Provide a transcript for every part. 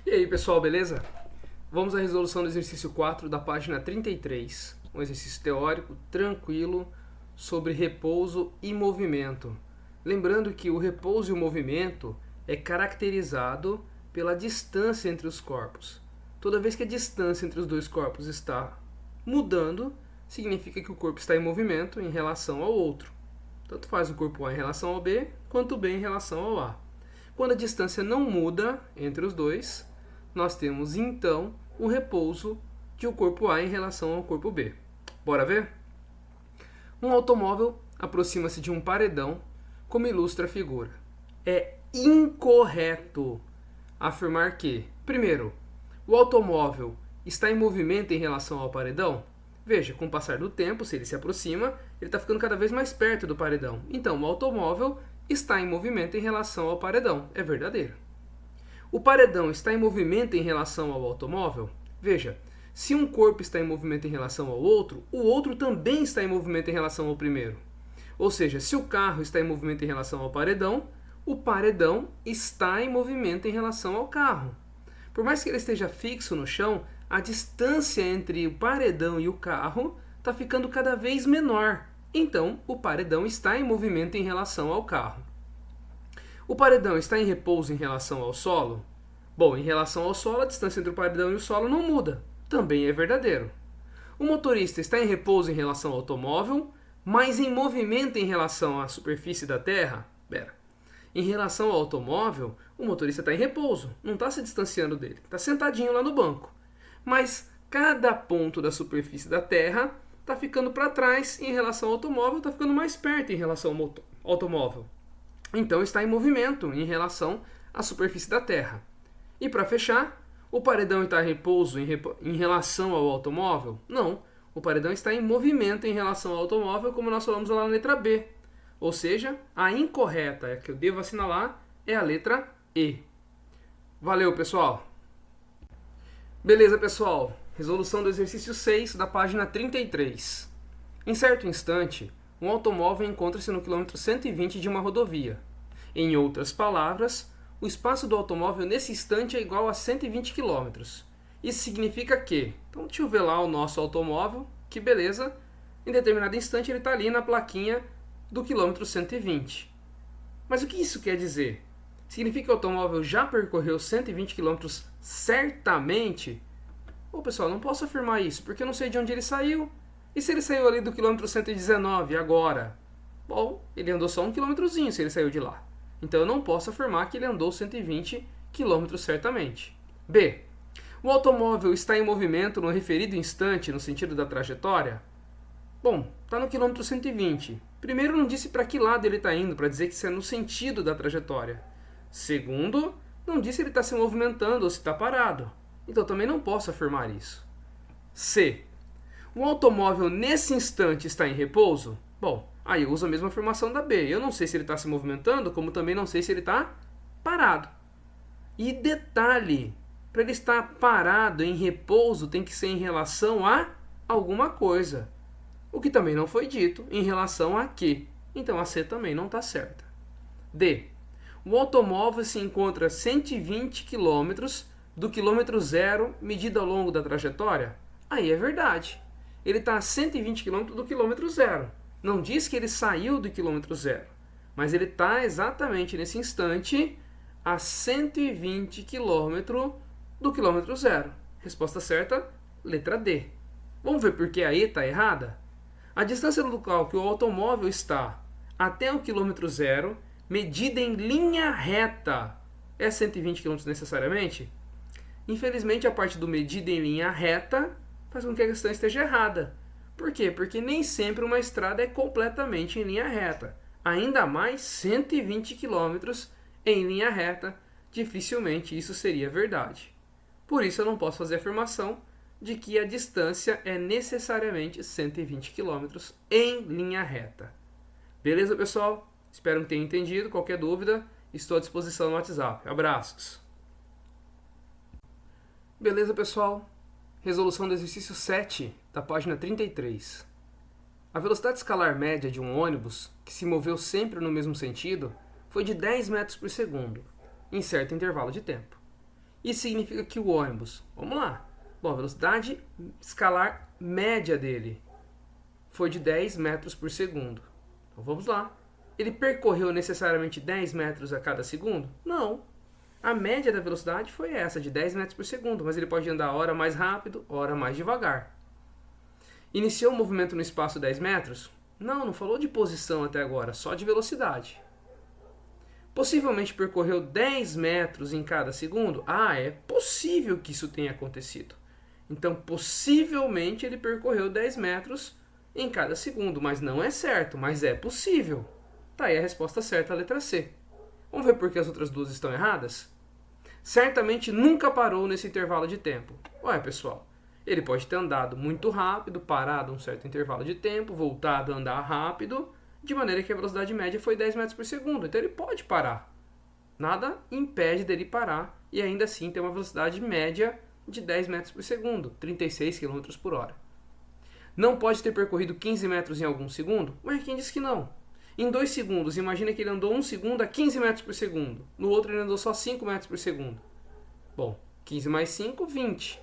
E aí pessoal, beleza? Vamos à resolução do exercício 4 da página 33. Um exercício teórico tranquilo sobre repouso e movimento. Lembrando que o repouso e o movimento é caracterizado pela distância entre os corpos. Toda vez que a distância entre os dois corpos está mudando, significa que o corpo está em movimento em relação ao outro. Tanto faz o corpo A em relação ao B, quanto o B em relação ao A. Quando a distância não muda entre os dois, nós temos então o repouso de o corpo A em relação ao corpo B. Bora ver? Um automóvel aproxima-se de um paredão, como ilustra a figura. É incorreto afirmar que, primeiro, o automóvel está em movimento em relação ao paredão? Veja, com o passar do tempo, se ele se aproxima, ele está ficando cada vez mais perto do paredão. Então, o automóvel está em movimento em relação ao paredão. É verdadeiro. O paredão está em movimento em relação ao automóvel? Veja, se um corpo está em movimento em relação ao outro, o outro também está em movimento em relação ao primeiro. Ou seja, se o carro está em movimento em relação ao paredão, o paredão está em movimento em relação ao carro. Por mais que ele esteja fixo no chão, a distância entre o paredão e o carro está ficando cada vez menor. Então, o paredão está em movimento em relação ao carro. O paredão está em repouso em relação ao solo? Bom, em relação ao solo, a distância entre o paredão e o solo não muda. Também é verdadeiro. O motorista está em repouso em relação ao automóvel, mas em movimento em relação à superfície da terra? Em relação ao automóvel, o motorista está em repouso, não está se distanciando dele, está sentadinho lá no banco. Mas cada ponto da superfície da terra está ficando para trás em relação ao automóvel, está ficando mais perto em relação ao automóvel. Então está em movimento em relação à superfície da terra. E para fechar, o paredão está em repouso em relação ao automóvel? Não, o paredão está em movimento em relação ao automóvel, como nós falamos lá na letra B. Ou seja, a incorreta que eu devo assinalar é a letra E. Valeu, pessoal! Beleza, pessoal? Resolução do exercício 6 da página 33. Em certo instante, um automóvel encontra-se no quilômetro 120 de uma rodovia. Em outras palavras, o espaço do automóvel nesse instante é igual a 120 km. Isso significa que, então deixa eu ver lá o nosso automóvel, que beleza, em determinado instante ele está ali na plaquinha do quilômetro 120. Mas o que isso quer dizer? Significa que o automóvel já percorreu 120 km certamente? Ô pessoal, não posso afirmar isso, porque eu não sei de onde ele saiu. E se ele saiu ali do quilômetro 119 agora? Bom, ele andou só um quilômetrozinho se ele saiu de lá. Então eu não posso afirmar que ele andou 120 km certamente. B. O automóvel está em movimento no referido instante no sentido da trajetória? Bom, está no quilômetro 120. Primeiro, não disse para que lado ele está indo, para dizer que isso é no sentido da trajetória. Segundo, não disse se ele está se movimentando ou se está parado. Então também não posso afirmar isso. C. O automóvel nesse instante está em repouso? Bom, aí eu uso a mesma afirmação da B. Eu não sei se ele está se movimentando, como também não sei se ele está parado. E detalhe, para ele estar parado, em repouso, tem que ser em relação a alguma coisa. O que também não foi dito em relação a quê. Então a C também não está certa. D. O automóvel se encontra a 120 km do quilômetro zero medido ao longo da trajetória? Aí é verdade. Ele está a 120 km do quilômetro zero. Não diz que ele saiu do quilômetro zero, mas ele está exatamente nesse instante a 120 km do quilômetro zero. Resposta certa, letra D. Vamos ver por que a E está errada? A distância do local que o automóvel está até o quilômetro zero, medida em linha reta, é 120 km necessariamente? Infelizmente, a parte do medida em linha reta faz com que a questão esteja errada. Por quê? Porque nem sempre uma estrada é completamente em linha reta. Ainda mais 120 km em linha reta, dificilmente isso seria verdade. Por isso eu não posso fazer a afirmação de que a distância é necessariamente 120 km em linha reta. Beleza, pessoal? Espero que tenham entendido. Qualquer dúvida, estou à disposição no WhatsApp. Abraços! Beleza, pessoal? Resolução do exercício 7, da página 33. A velocidade escalar média de um ônibus, que se moveu sempre no mesmo sentido, foi de 10 metros por segundo, em certo intervalo de tempo. Isso significa que o ônibus, vamos lá, bom, a velocidade escalar média dele foi de 10 metros por segundo. Então vamos lá. Ele percorreu necessariamente 10 metros a cada segundo? Não. A média da velocidade foi essa, de 10 metros por segundo, mas ele pode andar hora mais rápido, hora mais devagar. Iniciou o movimento no espaço 10 metros? Não falou de posição até agora, só de velocidade. Possivelmente percorreu 10 metros em cada segundo? É possível que isso tenha acontecido. Então, possivelmente ele percorreu 10 metros em cada segundo, mas não é certo, mas é possível. Tá aí a resposta certa, a letra C. Vamos ver por que as outras duas estão erradas? Certamente nunca parou nesse intervalo de tempo. Ué, pessoal, ele pode ter andado muito rápido, parado um certo intervalo de tempo, voltado a andar rápido, de maneira que a velocidade média foi 10 metros por segundo. Então ele pode parar. Nada impede dele parar e ainda assim ter uma velocidade média de 10 metros por segundo, 36 km por hora. Não pode ter percorrido 15 metros em algum segundo? Ué, quem disse que não? Em 2 segundos, imagina que ele andou 1 segundo a 15 metros por segundo. No outro ele andou só 5 metros por segundo. Bom, 15 mais 5, 20.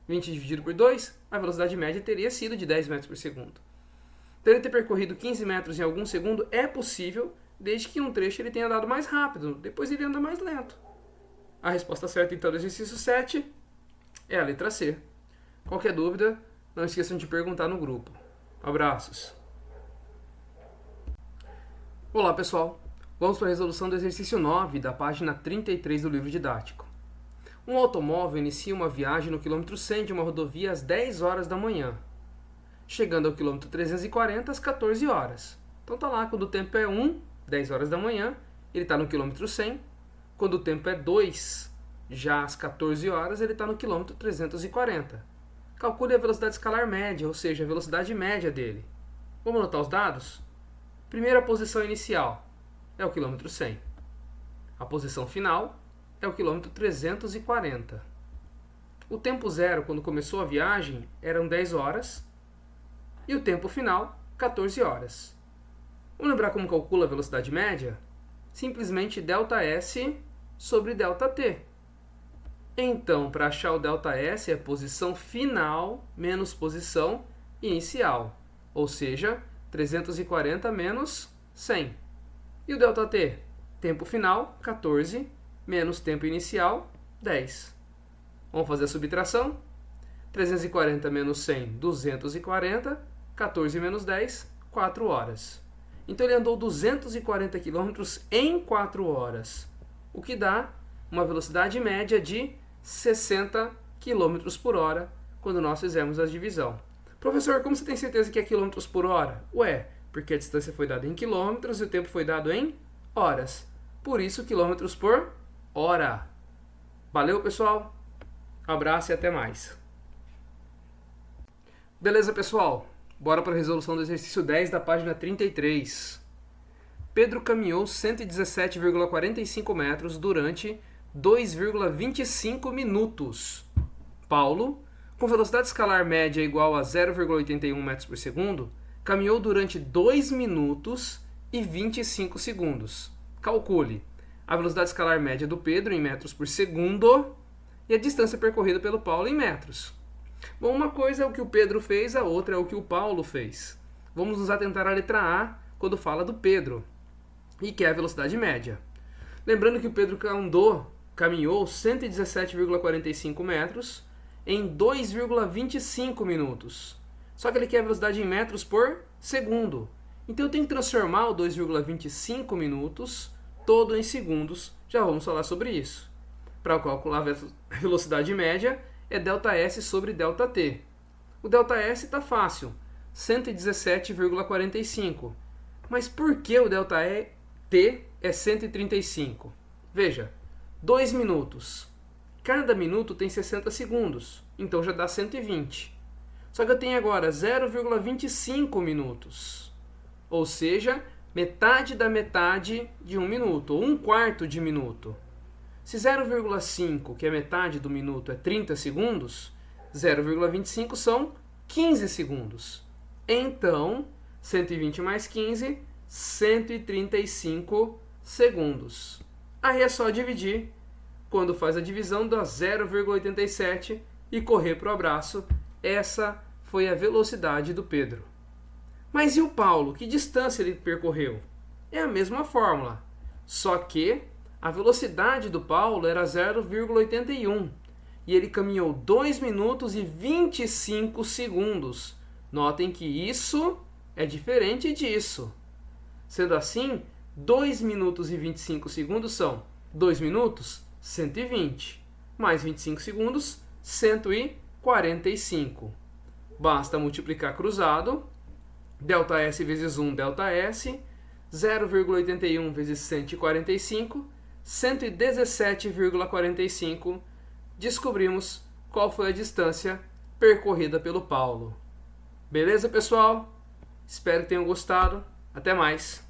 20 dividido por 2, a velocidade média teria sido de 10 metros por segundo. Então ele ter percorrido 15 metros em algum segundo é possível, desde que em um trecho ele tenha andado mais rápido, depois ele anda mais lento. A resposta certa então do exercício 7 é a letra C. Qualquer dúvida, não esqueçam de perguntar no grupo. Abraços! Olá pessoal, vamos para a resolução do exercício 9 da página 33 do livro didático. Um automóvel inicia uma viagem no quilômetro 100 de uma rodovia às 10 horas da manhã, chegando ao quilômetro 340 às 14 horas. Então tá lá, quando o tempo é 1, 10 horas da manhã, ele está no quilômetro 100. Quando o tempo é 2, já às 14 horas, ele está no quilômetro 340. Calcule a velocidade escalar média, ou seja, a velocidade média dele. Vamos anotar os dados? Primeira posição inicial é o quilômetro 100. A posição final é o quilômetro 340. O tempo zero, quando começou a viagem, eram 10 horas. E o tempo final, 14 horas. Vamos lembrar como calcula a velocidade média? Simplesmente ΔS sobre ΔT. Então, para achar o ΔS, é posição final menos posição inicial. Ou seja, 340 menos 100. E o ΔT? Tempo final, 14, menos tempo inicial, 10. Vamos fazer a subtração? 340 menos 100, 240. 14 menos 10, 4 horas. Então ele andou 240 km em 4 horas, o que dá uma velocidade média de 60 km por hora quando nós fizermos a divisão. Professor, como você tem certeza que é km por hora? Ué, porque a distância foi dada em quilômetros e o tempo foi dado em horas. Por isso, quilômetros por hora. Valeu, pessoal? Abraço e até mais. Beleza, pessoal? Bora para a resolução do exercício 10 da página 33. Pedro caminhou 117,45 metros durante 2,25 minutos. Paulo, com velocidade escalar média igual a 0,81 metros por segundo, caminhou durante 2 minutos e 25 segundos. Calcule a velocidade escalar média do Pedro em metros por segundo e a distância percorrida pelo Paulo em metros. Bom, uma coisa é o que o Pedro fez, a outra é o que o Paulo fez. Vamos nos atentar à letra A quando fala do Pedro, e que é a velocidade média. Lembrando que o Pedro caminhou 117,45 metros em 2,25 minutos. Só que ele quer a velocidade em metros por segundo. Então eu tenho que transformar o 2,25 minutos todo em segundos. Já vamos falar sobre isso. Para calcular a velocidade média, é ΔS sobre ΔT. O ΔS está fácil, 117,45. Mas por que o ΔT é 135? Veja, 2 minutos. Cada minuto tem 60 segundos, então já dá 120. Só que eu tenho agora 0,25 minutos. Ou seja, metade da metade de 1 minuto, ou 1/4 de minuto. Se 0,5, que é metade do minuto, é 30 segundos, 0,25 são 15 segundos. Então, 120 mais 15, 135 segundos. Aí é só dividir quando faz a divisão dá 0,87 e correr para o abraço, essa foi a velocidade do Pedro. Mas e o Paulo? Que distância ele percorreu? É a mesma fórmula, só que a velocidade do Paulo era 0,81 e ele caminhou 2 minutos e 25 segundos. Notem que isso é diferente disso. Sendo assim, 2 minutos e 25 segundos são 2 minutos, 120, mais 25 segundos, 145. Basta multiplicar cruzado, ΔS vezes 1, ΔS, 0,81 vezes 145, 117,45. Descobrimos qual foi a distância percorrida pelo Paulo. Beleza, pessoal? Espero que tenham gostado. Até mais!